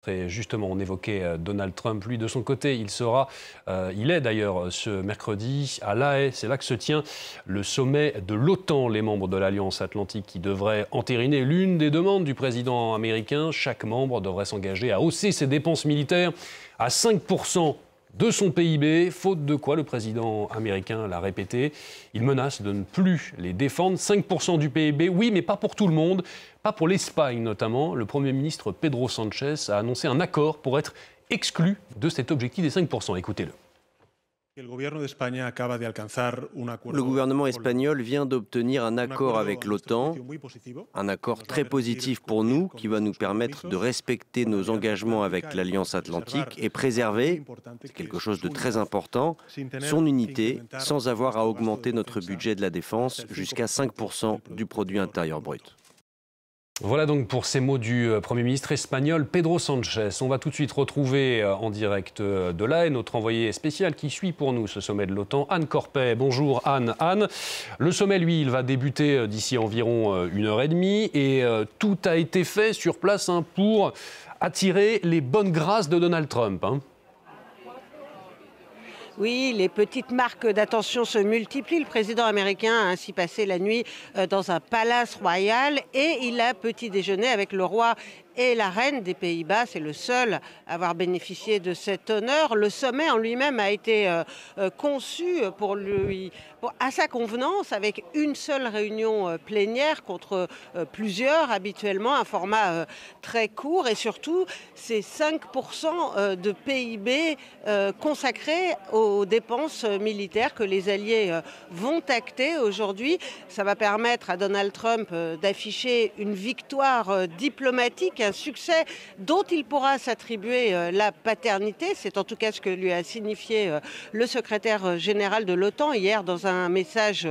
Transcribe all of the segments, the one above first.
Et justement, on évoquait Donald Trump. Lui, de son côté, il est d'ailleurs ce mercredi à La Haye. C'est là que se tient le sommet de l'OTAN, les membres de l'Alliance Atlantique qui devraient entériner l'une des demandes du président américain. Chaque membre devrait s'engager à hausser ses dépenses militaires à 5% de son PIB, faute de quoi le président américain l'a répété. Il menace de ne plus les défendre. 5% du PIB, oui, mais pas pour tout le monde, pas pour l'Espagne notamment. Le Premier ministre Pedro Sánchez a annoncé un accord pour être exclu de cet objectif des 5%. Écoutez-le. Le gouvernement espagnol vient d'obtenir un accord avec l'OTAN, un accord très positif pour nous qui va nous permettre de respecter nos engagements avec l'Alliance Atlantique et préserver, c'est quelque chose de très important, son unité sans avoir à augmenter notre budget de la défense jusqu'à 5% du produit intérieur brut. Voilà donc pour ces mots du Premier ministre espagnol Pedro Sánchez. On va tout de suite retrouver en direct de La Haye notre envoyé spécial qui suit pour nous ce sommet de l'OTAN, Anne Corpet. Bonjour Anne. Anne, le sommet, lui, il va débuter d'ici environ 1h30 et tout a été fait sur place pour attirer les bonnes grâces de Donald Trump. Oui, les petites marques d'attention se multiplient. Le président américain a ainsi passé la nuit dans un palace royal et il a petit déjeuner avec le roi et la reine des Pays-Bas. C'est le seul à avoir bénéficié de cet honneur. Le sommet en lui-même a été conçu à sa convenance, avec une seule réunion plénière contre plusieurs habituellement, un format très court et surtout c'est 5% de PIB consacrés aux dépenses militaires que les alliés vont acter aujourd'hui. Ça va permettre à Donald Trump d'afficher une victoire diplomatique, un succès dont il pourra s'attribuer la paternité. C'est en tout cas ce que lui a signifié le secrétaire général de l'OTAN hier dans un message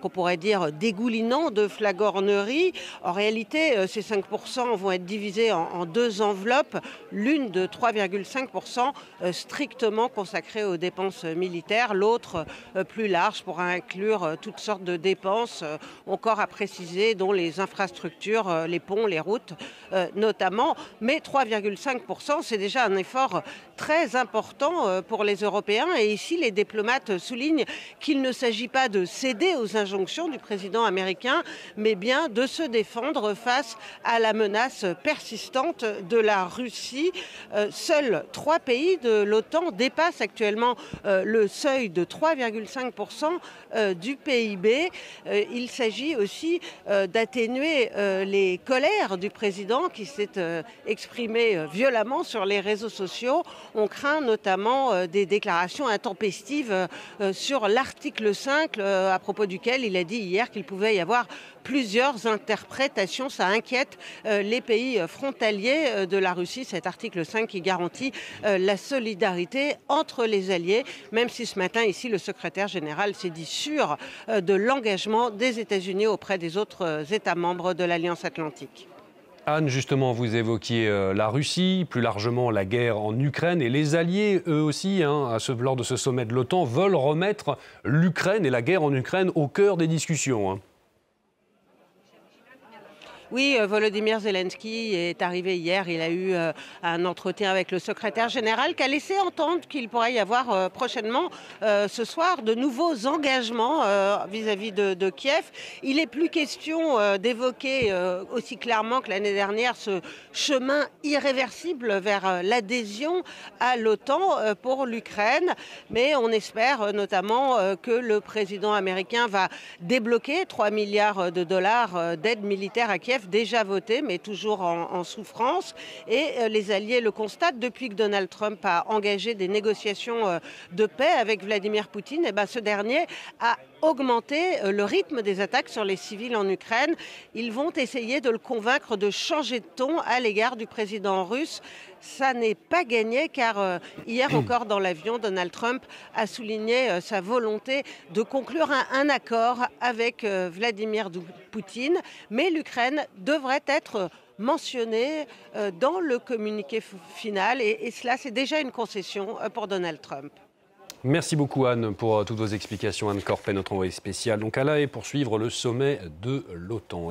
qu'on pourrait dire dégoulinant de flagornerie. En réalité, ces 5% vont être divisés en deux enveloppes, l'une de 3,5% strictement consacrée aux dépenses militaires, l'autre plus large pour inclure toutes sortes de dépenses, encore à préciser, dont les infrastructures, les ponts, les routes notamment. Mais 3,5%, c'est déjà un effort très important pour les Européens. Et ici, les diplomates soulignent qu'il ne s'agit pas de céder aux injonctions du président américain, mais bien de se défendre face à la menace persistante de la Russie. Seuls 3 pays de l'OTAN dépassent actuellement le seuil de 3,5% du PIB. Il s'agit aussi d'atténuer les colères du président qui s'est exprimé violemment sur les réseaux sociaux. On craint notamment des déclarations intempestives sur l'article 5 à propos duquel il a dit hier qu'il pouvait y avoir plusieurs interprétations. Ça inquiète les pays frontaliers de la Russie, cet article 5 qui garantit la solidarité entre les alliés, même si ce matin, ici, le secrétaire général s'est dit sûr de l'engagement des États-Unis auprès des autres États membres de l'Alliance Atlantique. Anne, justement, vous évoquiez la Russie, plus largement la guerre en Ukraine, et les alliés, eux aussi, lors de ce sommet de l'OTAN, veulent remettre l'Ukraine et la guerre en Ukraine au cœur des discussions. Oui, Volodymyr Zelensky est arrivé hier. Il a eu un entretien avec le secrétaire général qui a laissé entendre qu'il pourrait y avoir prochainement, ce soir, de nouveaux engagements vis-à-vis de Kiev. Il n'est plus question d'évoquer aussi clairement que l'année dernière ce chemin irréversible vers l'adhésion à l'OTAN pour l'Ukraine. Mais on espère notamment que le président américain va débloquer 3 milliards de dollars d'aide militaire à Kiev, déjà voté, mais toujours en souffrance. Et les alliés le constatent depuis que Donald Trump a engagé des négociations de paix avec Vladimir Poutine. Et ce dernier a augmenté le rythme des attaques sur les civils en Ukraine. Ils vont essayer de le convaincre de changer de ton à l'égard du président russe. Ça n'est pas gagné car hier encore dans l'avion, Donald Trump a souligné sa volonté de conclure un accord avec Vladimir Poutine. Mais l'Ukraine devrait être mentionnée dans le communiqué final et cela, c'est déjà une concession pour Donald Trump. Merci beaucoup Anne pour toutes vos explications. Anne Corpet, notre envoyée spéciale, donc à La Haye pour suivre le sommet de l'OTAN.